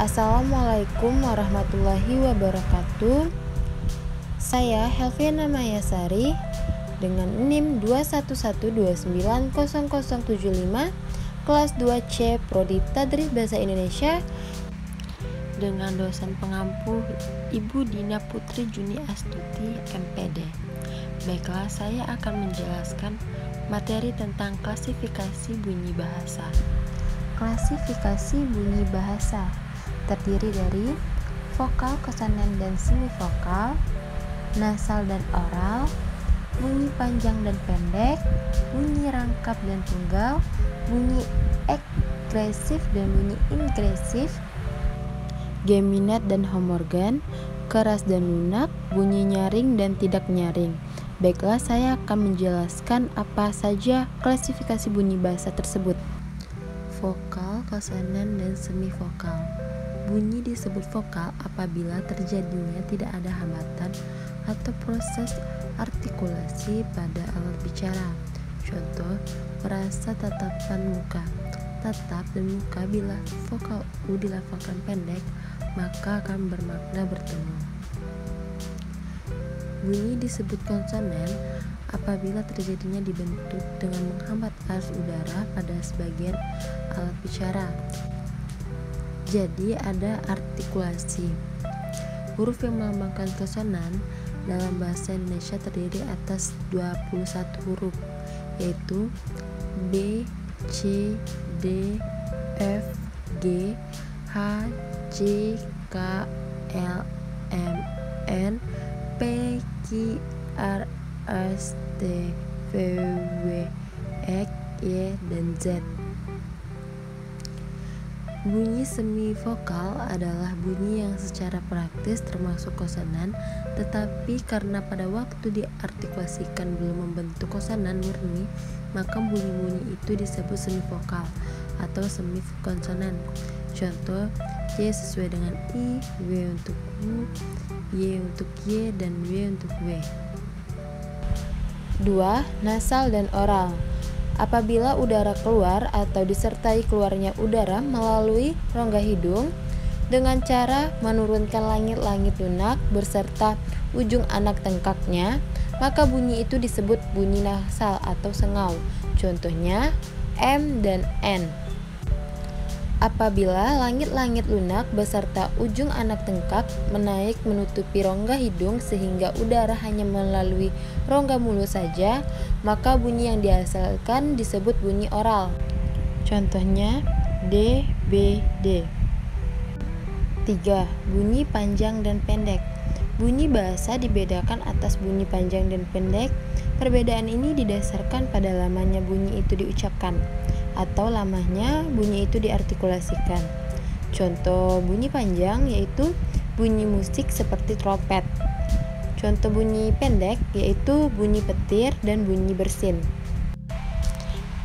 Assalamualaikum warahmatullahi wabarakatuh. Saya Helviana Mayasari dengan NIM 211290075 kelas 2C Prodi Tadris Bahasa Indonesia dengan dosen pengampu Ibu Dina Putri Juni Astuti MPD. Baiklah, saya akan menjelaskan materi tentang klasifikasi bunyi bahasa. Klasifikasi bunyi bahasa terdiri dari vokal, konsonan, dan semivokal, nasal dan oral, bunyi panjang dan pendek, bunyi rangkap dan tunggal, bunyi ekspresif dan bunyi ingresif, geminat dan homorgan, keras dan lunak, bunyi nyaring dan tidak nyaring. Baiklah, saya akan menjelaskan apa saja klasifikasi bunyi bahasa tersebut. Vokal, konsonan, dan semivokal. Bunyi disebut vokal apabila terjadinya tidak ada hambatan atau proses artikulasi pada alat bicara. Contoh, merasa tatapan muka. Tatap dan muka bila vokal U dilafalkan pendek, maka akan bermakna bertemu. Bunyi disebut konsonan apabila terjadinya dibentuk dengan menghambat arus udara pada sebagian alat bicara. Jadi ada artikulasi. Huruf yang melambangkan konsonan dalam bahasa Indonesia terdiri atas 21 huruf, yaitu B, C, D, F, G, H, J, K, L, M, N, P, Q, R, S, T, V, W, X, Y, dan Z. Bunyi semivokal adalah bunyi yang secara praktis termasuk konsonan, tetapi karena pada waktu diartikulasikan belum membentuk konsonan murni, maka bunyi-bunyi itu disebut semivokal atau semikonsonan. Contoh, Y sesuai dengan I, W untuk U, Y untuk Y, dan W untuk W. 2. Nasal dan oral. Apabila udara keluar atau disertai keluarnya udara melalui rongga hidung dengan cara menurunkan langit-langit lunak beserta ujung anak tengkaknya, maka bunyi itu disebut bunyi nasal atau sengau. Contohnya M dan N. Apabila langit-langit lunak beserta ujung anak tengkak menaik menutupi rongga hidung sehingga udara hanya melalui rongga mulut saja, maka bunyi yang dihasilkan disebut bunyi oral. Contohnya D, B, D. 3. Bunyi panjang dan pendek. Bunyi bahasa dibedakan atas bunyi panjang dan pendek. Perbedaan ini didasarkan pada lamanya bunyi itu diucapkan atau lamanya bunyi itu diartikulasikan. Contoh bunyi panjang yaitu bunyi musik seperti trompet. Contoh bunyi pendek yaitu bunyi petir dan bunyi bersin.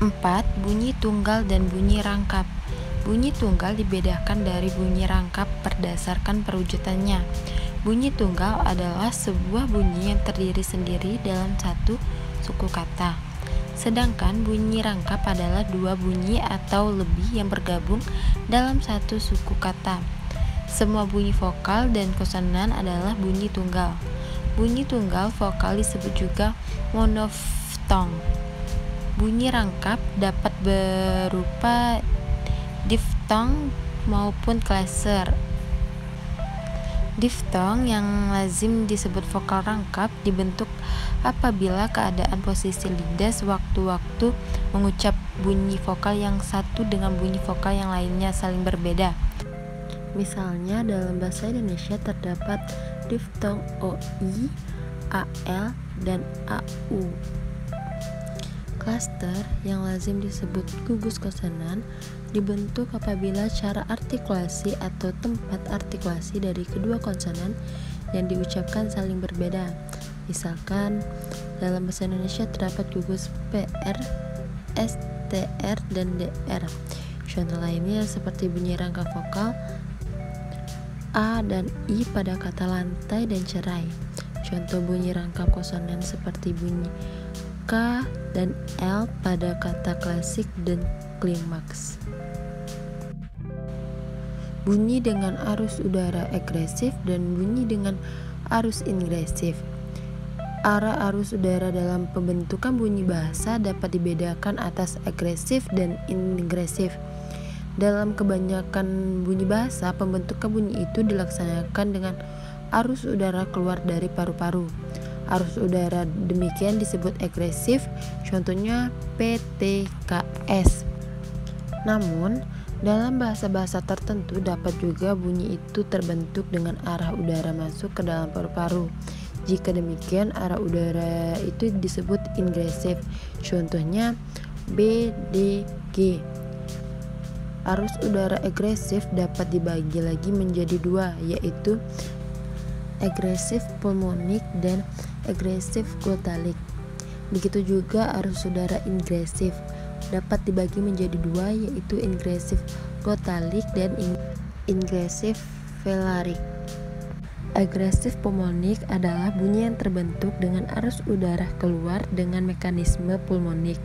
4. Bunyi tunggal dan bunyi rangkap. Bunyi tunggal dibedakan dari bunyi rangkap berdasarkan perwujudannya. Bunyi tunggal adalah sebuah bunyi yang terdiri sendiri dalam satu suku kata. Sedangkan bunyi rangkap adalah dua bunyi atau lebih yang bergabung dalam satu suku kata. Semua bunyi vokal dan konsonan adalah bunyi tunggal. Bunyi tunggal vokal disebut juga monoftong. Bunyi rangkap dapat berupa diftong maupun klase. Diftong yang lazim disebut vokal rangkap dibentuk apabila keadaan posisi lidah sewaktu-waktu mengucap bunyi vokal yang satu dengan bunyi vokal yang lainnya saling berbeda. Misalnya dalam bahasa Indonesia terdapat diftong OI, AL, dan AU. Klaster yang lazim disebut gugus konsonan dibentuk apabila cara artikulasi atau tempat artikulasi dari kedua konsonan yang diucapkan saling berbeda. Misalkan dalam bahasa Indonesia terdapat gugus PR, STR, dan DR. Contoh lainnya seperti bunyi rangka vokal A dan I pada kata lantai dan cerai. Contoh bunyi rangkap konsonan seperti bunyi K dan L pada kata klasik dan klimaks. bunyi dengan arus udara agresif dan bunyi dengan arus ingresif. Arah arus udara dalam pembentukan bunyi bahasa dapat dibedakan atas agresif dan ingresif. Dalam kebanyakan bunyi bahasa, pembentukan bunyi itu dilaksanakan dengan arus udara keluar dari paru-paru. Arus udara demikian disebut agresif, contohnya PTKS. Namun, dalam bahasa-bahasa tertentu dapat juga bunyi itu terbentuk dengan arah udara masuk ke dalam paru-paru. Jika demikian, arah udara itu disebut ingresif, contohnya BDG. Arus udara agresif dapat dibagi lagi menjadi dua, yaitu agresif pulmonik dan agresif glotalik. Begitu juga arus udara ingresif dapat dibagi menjadi dua, yaitu ingresif glotalik dan ingresif velarik. Agresif pulmonik adalah bunyi yang terbentuk dengan arus udara keluar dengan mekanisme pulmonik.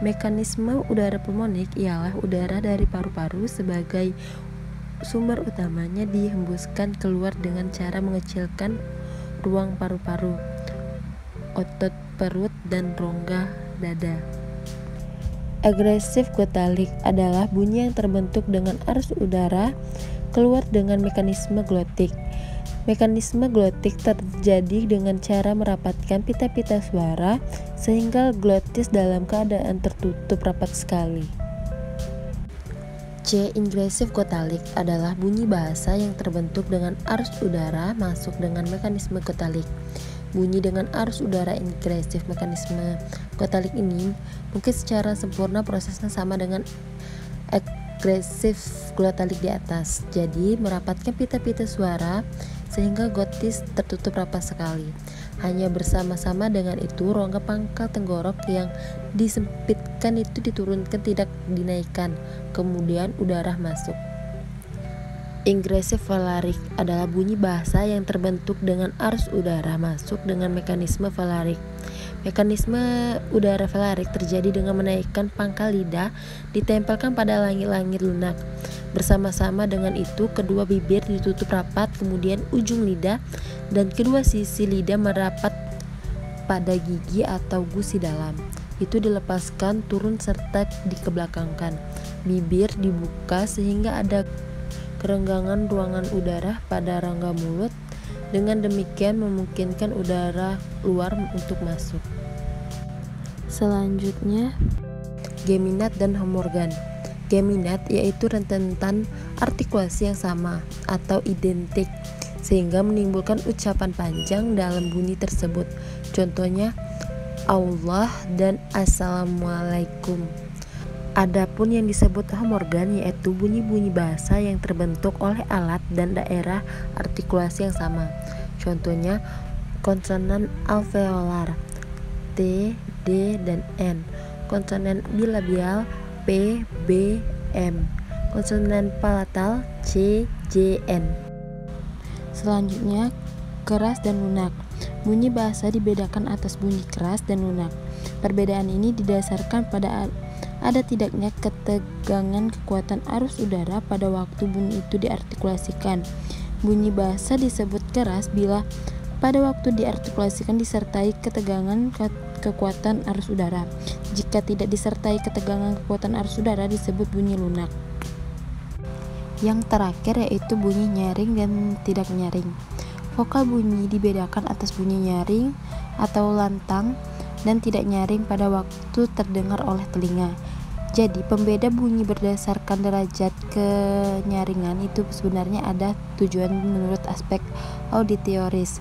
Mekanisme udara pulmonik ialah udara dari paru-paru sebagai sumber utamanya dihembuskan keluar dengan cara mengecilkan ruang paru-paru, otot perut, dan rongga dada. Agresif glotalik adalah bunyi yang terbentuk dengan arus udara keluar dengan mekanisme glotik. Mekanisme glotik terjadi dengan cara merapatkan pita-pita suara sehingga glotis dalam keadaan tertutup rapat sekali. C. Ingresif glotalik adalah bunyi bahasa yang terbentuk dengan arus udara masuk dengan mekanisme glotalik. Bunyi dengan arus udara ingresif mekanisme glotalik ini mungkin secara sempurna prosesnya sama dengan agresif glotalik di atas, jadi merapatkan pita-pita suara sehingga glotis tertutup rapat sekali. Hanya bersama-sama dengan itu, rongga pangkal tenggorok yang disempitkan itu diturunkan, tidak dinaikkan, kemudian udara masuk. Ingresif velarik adalah bunyi bahasa yang terbentuk dengan arus udara masuk dengan mekanisme velarik. Mekanisme udara velarik terjadi dengan menaikkan pangkal lidah ditempelkan pada langit-langit lunak. Bersama-sama dengan itu, kedua bibir ditutup rapat, kemudian ujung lidah dan kedua sisi lidah merapat pada gigi atau gusi dalam. Itu dilepaskan turun serta dikebelakangkan. Bibir dibuka sehingga ada kerenggangan ruangan udara pada rongga mulut. Dengan demikian memungkinkan udara luar untuk masuk. Selanjutnya, geminat dan homorgan. Geminat yaitu rentetan artikulasi yang sama atau identik sehingga menimbulkan ucapan panjang dalam bunyi tersebut. Contohnya Allah dan Assalamualaikum. Adapun yang disebut homorgan yaitu bunyi-bunyi bahasa yang terbentuk oleh alat dan daerah artikulasi yang sama. Contohnya konsonan alveolar T, D, dan N, konsonan bilabial P, B, M, konsonan palatal C, J, N. Selanjutnya, keras dan lunak. Bunyi bahasa dibedakan atas bunyi keras dan lunak. Perbedaan ini didasarkan pada ada tidaknya ketegangan kekuatan arus udara pada waktu bunyi itu diartikulasikan. Bunyi bahasa disebut keras bila pada waktu diartikulasikan disertai ketegangan kekuatan arus udara. Jika tidak disertai ketegangan kekuatan arus udara disebut bunyi lunak. Yang terakhir yaitu bunyi nyaring dan tidak nyaring. Vokal bunyi dibedakan atas bunyi nyaring atau lantang dan tidak nyaring pada waktu terdengar oleh telinga. Jadi pembeda bunyi berdasarkan derajat kenyaringan itu sebenarnya ada tujuan menurut aspek auditoris.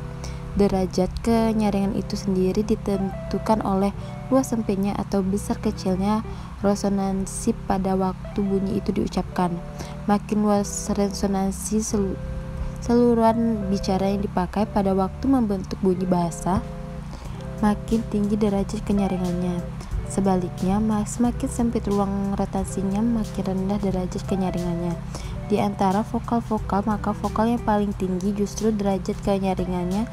Derajat kenyaringan itu sendiri ditentukan oleh luas sempitnya atau besar kecilnya resonansi pada waktu bunyi itu diucapkan. Makin luas resonansi saluran bicara yang dipakai pada waktu membentuk bunyi bahasa, makin tinggi derajat kenyaringannya. Sebaliknya, semakin sempit ruang rotasinya, makin rendah derajat kenyaringannya. Di antara vokal-vokal, maka vokal yang paling tinggi justru derajat kenyaringannya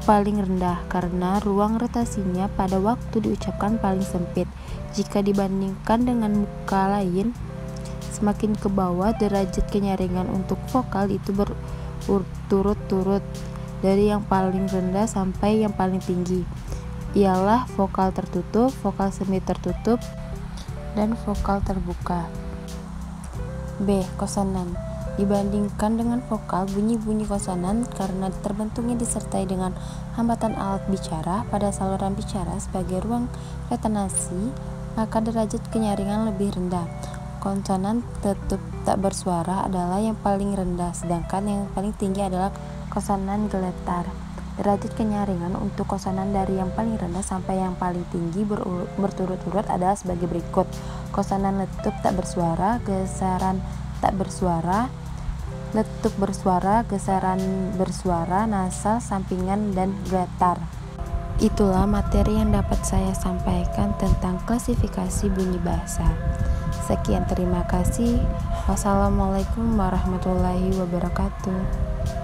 paling rendah karena ruang rotasinya pada waktu diucapkan paling sempit. Jika dibandingkan dengan muka lain, semakin ke bawah, derajat kenyaringan untuk vokal itu berturut-turut dari yang paling rendah sampai yang paling tinggi, ialah vokal tertutup, vokal semi tertutup, dan vokal terbuka. B. Konsonan. Dibandingkan dengan vokal, bunyi-bunyi konsonan karena terbentuknya disertai dengan hambatan alat bicara pada saluran bicara sebagai ruang retenasi, maka derajat kenyaringan lebih rendah. Konsonan tetap tak bersuara adalah yang paling rendah, sedangkan yang paling tinggi adalah konsonan geletar. Derajat kenyaringan untuk konsonan dari yang paling rendah sampai yang paling tinggi berturut-turut adalah sebagai berikut. Konsonan letup tak bersuara, geseran tak bersuara, letup bersuara, geseran bersuara, nasal, sampingan, dan geletar. Itulah materi yang dapat saya sampaikan tentang klasifikasi bunyi bahasa. Sekian, terima kasih. Wassalamualaikum warahmatullahi wabarakatuh.